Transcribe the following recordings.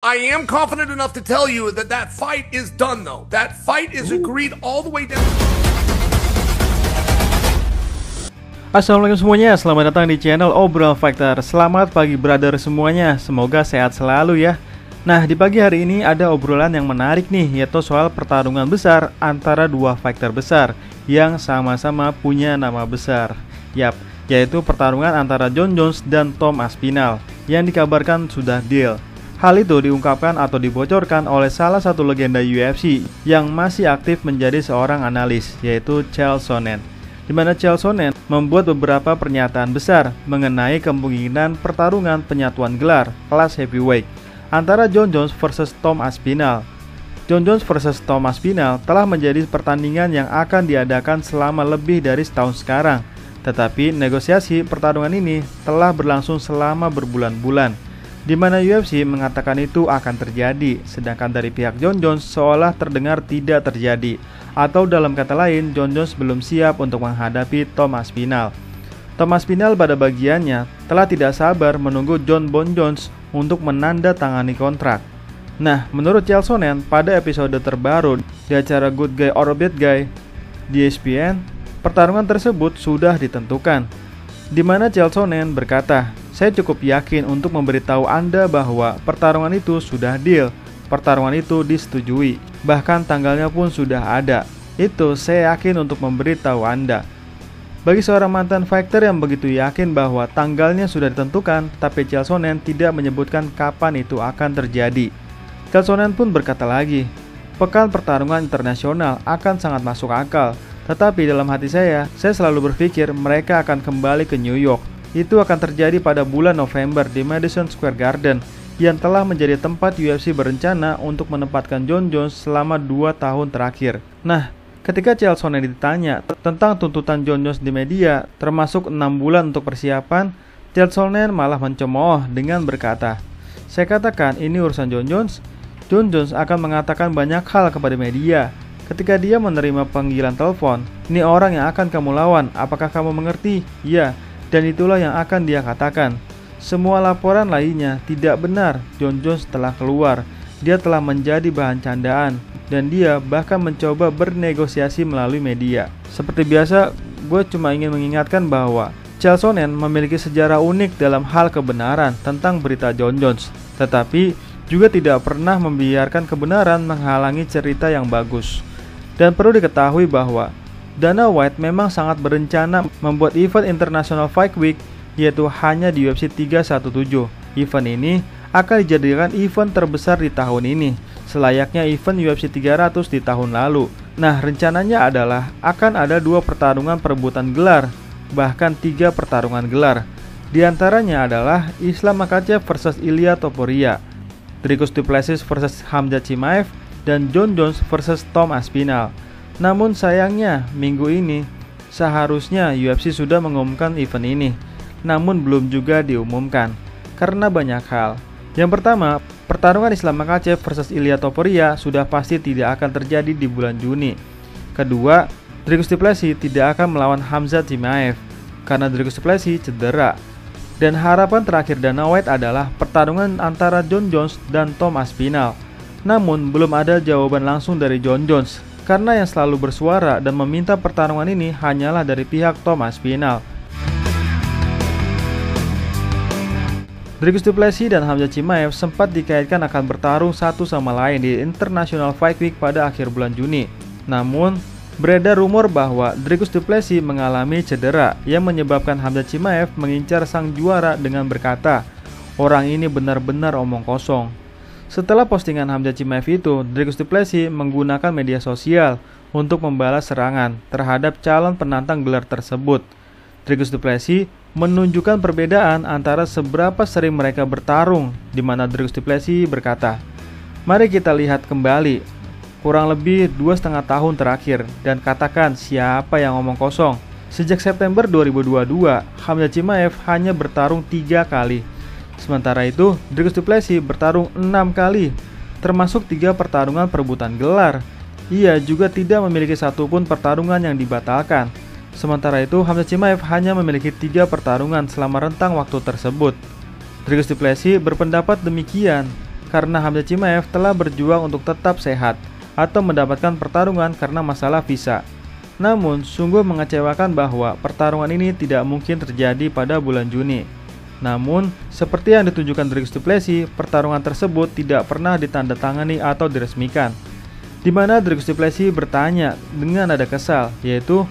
I am confident enough to tell you that that fight is done, though. That fight is agreed all the way down. Assalamualaikum semuanya, selamat datang di channel Obrolan Fighter. Selamat pagi brother semuanya, semoga sehat selalu ya. Nah, di pagi hari ini ada obrolan yang menarik nih, yaitu soal pertarungan besar antara dua fighter besar yang sama-sama punya nama besar. Yap, yaitu pertarungan antara Jon Jones dan Tom Aspinall yang dikabarkan sudah deal. Hal itu diungkapkan atau dibocorkan oleh salah satu legenda UFC yang masih aktif menjadi seorang analis, yaitu Chael Sonnen. Di mana Chael Sonnen membuat beberapa pernyataan besar mengenai kemungkinan pertarungan penyatuan gelar kelas heavyweight antara Jon Jones versus Tom Aspinall. Jon Jones versus Tom Aspinall telah menjadi pertandingan yang akan diadakan selama lebih dari setahun sekarang. Tetapi negosiasi pertarungan ini telah berlangsung selama berbulan-bulan, di mana UFC mengatakan itu akan terjadi, sedangkan dari pihak Jon Jones seolah terdengar tidak terjadi, atau dalam kata lain, Jon Jones belum siap untuk menghadapi Tom Aspinall. Tom Aspinall pada bagiannya telah tidak sabar menunggu Jon Bon Jones untuk menandatangani kontrak. Nah, menurut Chael Sonnen pada episode terbaru di acara Good Guy or Bad Guy di ESPN, pertarungan tersebut sudah ditentukan, di mana Chael Sonnen berkata, "Saya cukup yakin untuk memberitahu Anda bahwa pertarungan itu sudah deal. Pertarungan itu disetujui. Bahkan tanggalnya pun sudah ada. Itu saya yakin untuk memberitahu Anda." Bagi seorang mantan fighter yang begitu yakin bahwa tanggalnya sudah ditentukan, tapi Chael Sonnen tidak menyebutkan kapan itu akan terjadi. Chael Sonnen pun berkata lagi, "Pekan pertarungan internasional akan sangat masuk akal. Tetapi dalam hati saya selalu berpikir mereka akan kembali ke New York. Itu akan terjadi pada bulan November di Madison Square Garden yang telah menjadi tempat UFC berencana untuk menempatkan Jon Jones selama 2 tahun terakhir." Nah, ketika Chael Sonnen ditanya tentang tuntutan Jon Jones di media, termasuk 6 bulan untuk persiapan, Chael Sonnen malah mencemooh dengan berkata, "Saya katakan ini urusan Jon Jones. Jon Jones akan mengatakan banyak hal kepada media. Ketika dia menerima panggilan telepon, ini orang yang akan kamu lawan, apakah kamu mengerti? Ya, dan itulah yang akan dia katakan. Semua laporan lainnya tidak benar. Jon Jones telah keluar. Dia telah menjadi bahan candaan, dan dia bahkan mencoba bernegosiasi melalui media." Seperti biasa, gue cuma ingin mengingatkan bahwa Chael Sonnen memiliki sejarah unik dalam hal kebenaran tentang berita Jon Jones, tetapi juga tidak pernah membiarkan kebenaran menghalangi cerita yang bagus. Dan perlu diketahui bahwa Dana White memang sangat berencana membuat event International Fight Week, yaitu hanya di UFC 317. Event ini akan dijadikan event terbesar di tahun ini, selayaknya event UFC 300 di tahun lalu. Nah, rencananya adalah akan ada 2 pertarungan perebutan gelar, bahkan 3 pertarungan gelar. Di antaranya adalah Islam Makhachev versus Ilia Topuria, Dricus Du Plessis versus Khamzat Chimaev, dan Jon Jones versus Tom Aspinall. Namun sayangnya minggu ini seharusnya UFC sudah mengumumkan event ini, namun belum juga diumumkan karena banyak hal. Yang pertama, pertarungan Islam Makhachev versus Ilia Topuria sudah pasti tidak akan terjadi di bulan Juni. Kedua, Dricus Du Plessis tidak akan melawan Khamzat Chimaev karena Dricus Du Plessis cedera. Dan harapan terakhir Dana White adalah pertarungan antara Jon Jones dan Tom Aspinall. Namun belum ada jawaban langsung dari Jon Jones, karena yang selalu bersuara dan meminta pertarungan ini hanyalah dari pihak Tom Aspinall. Dricus Du Plessis dan Khamzat Chimaev sempat dikaitkan akan bertarung satu sama lain di International Fight Week pada akhir bulan Juni. Namun, beredar rumor bahwa Dricus Du Plessis mengalami cedera yang menyebabkan Khamzat Chimaev mengincar sang juara dengan berkata, "Orang ini benar-benar omong kosong." Setelah postingan Khamzat Chimaev itu, Dricus Du Plessis menggunakan media sosial untuk membalas serangan terhadap calon penantang gelar tersebut. Dricus Du Plessis menunjukkan perbedaan antara seberapa sering mereka bertarung, di mana Dricus Du Plessis berkata, "Mari kita lihat kembali kurang lebih 2,5 tahun terakhir dan katakan siapa yang ngomong kosong. Sejak September 2022, Khamzat Chimaev hanya bertarung 3 kali. Sementara itu, Dricus Du Plessis bertarung 6 kali, termasuk 3 pertarungan perebutan gelar. Ia juga tidak memiliki satupun pertarungan yang dibatalkan. Sementara itu, Khamzat Chimaev hanya memiliki 3 pertarungan selama rentang waktu tersebut." Dricus Du Plessis berpendapat demikian. karena Hamzah Chimaev telah berjuang untuk tetap sehat atau mendapatkan pertarungan karena masalah visa. Namun, sungguh mengecewakan bahwa pertarungan ini tidak mungkin terjadi pada bulan Juni. Namun, seperti yang ditunjukkan Dricus du Plessis, pertarungan tersebut tidak pernah ditandatangani atau diresmikan. Di mana Dricus du Plessis bertanya dengan nada kesal, yaitu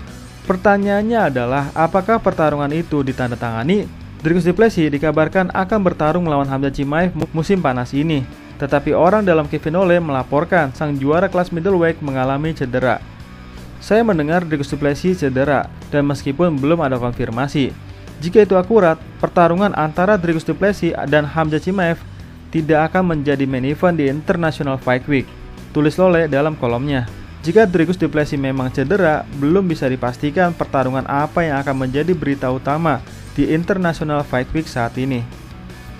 pertanyaannya adalah apakah pertarungan itu ditandatangani? Dricus du Plessis dikabarkan akan bertarung melawan Hamzah Chimaev musim panas ini. Tetapi orang dalam Kevin Ole melaporkan sang juara kelas middleweight mengalami cedera. Saya mendengar Dricus du Plessis cedera, dan meskipun belum ada konfirmasi, jika itu akurat, pertarungan antara Dricus du Plessis dan Hamzah Chimaev tidak akan menjadi main event di International Fight Week, tulis Lole dalam kolomnya. Jika Dricus du Plessis memang cedera, belum bisa dipastikan pertarungan apa yang akan menjadi berita utama di International Fight Week saat ini.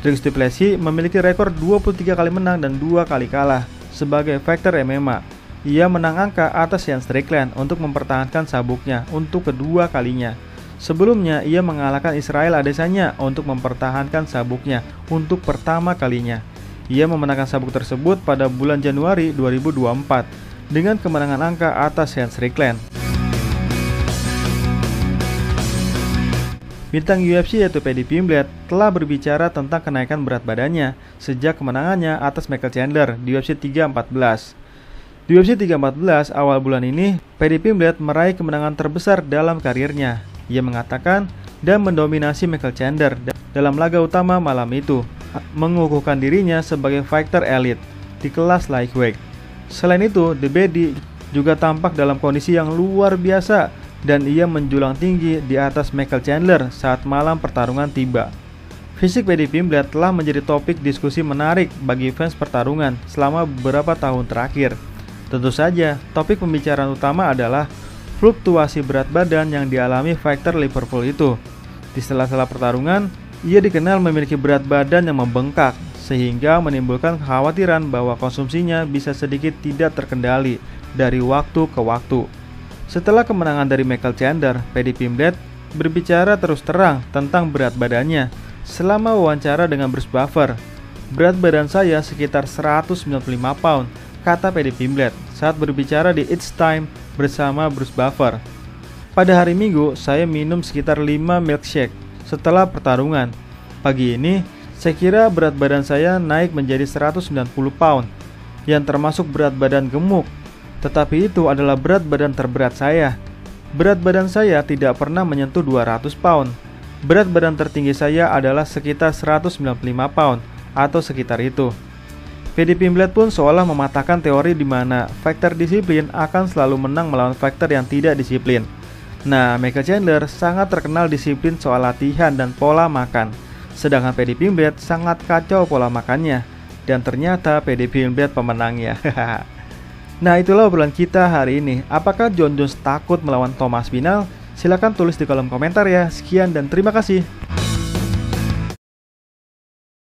Dricus du Plessis memiliki rekor 23 kali menang dan 2 kali kalah sebagai fighter MMA. Ia menang angka atas Sean Strickland untuk mempertahankan sabuknya untuk kedua kalinya. Sebelumnya, ia mengalahkan Israel Adesanya untuk mempertahankan sabuknya untuk pertama kalinya. Ia memenangkan sabuk tersebut pada bulan Januari 2024 dengan kemenangan angka atas Sean Strickland. Bintang UFC yaitu Paddy Pimblett telah berbicara tentang kenaikan berat badannya sejak kemenangannya atas Michael Chandler di UFC 314. Di UFC 314 awal bulan ini, Paddy Pimblett meraih kemenangan terbesar dalam karirnya. Ia mengatakan dan mendominasi Michael Chandler dalam laga utama malam itu, mengukuhkan dirinya sebagai fighter elite di kelas lightweight. Selain itu, The Paddy juga tampak dalam kondisi yang luar biasa dan ia menjulang tinggi di atas Michael Chandler saat malam pertarungan tiba. Fisik Paddy Pimblett telah menjadi topik diskusi menarik bagi fans pertarungan selama beberapa tahun terakhir. Tentu saja, topik pembicaraan utama adalah fluktuasi berat badan yang dialami fighter Liverpool itu. Di sela-sela pertarungan, ia dikenal memiliki berat badan yang membengkak, sehingga menimbulkan kekhawatiran bahwa konsumsinya bisa sedikit tidak terkendali dari waktu ke waktu. Setelah kemenangan dari Michael Chandler, Paddy Pimblett berbicara terus terang tentang berat badannya selama wawancara dengan Bruce Buffer. Berat badan saya sekitar 195 pound, kata Paddy Pimblett saat berbicara di It's Time bersama Bruce Buffer. Pada hari Minggu, saya minum sekitar 5 milkshake setelah pertarungan. Pagi ini, saya kira berat badan saya naik menjadi 190 pound, yang termasuk berat badan gemuk. Tetapi itu adalah berat badan terberat saya. Berat badan saya tidak pernah menyentuh 200 pound. Berat badan tertinggi saya adalah sekitar 195 pound, atau sekitar itu. Paddy Pimblett pun seolah mematahkan teori di mana fighter disiplin akan selalu menang melawan fighter yang tidak disiplin. Nah, Michael Chandler sangat terkenal disiplin soal latihan dan pola makan, sedangkan Paddy Pimblett sangat kacau pola makannya, dan ternyata Paddy Pimblett pemenangnya. Nah, itulah obrolan kita hari ini. Apakah Jon Jones takut melawan Thomas Spinal? Silahkan tulis di kolom komentar ya. Sekian dan terima kasih.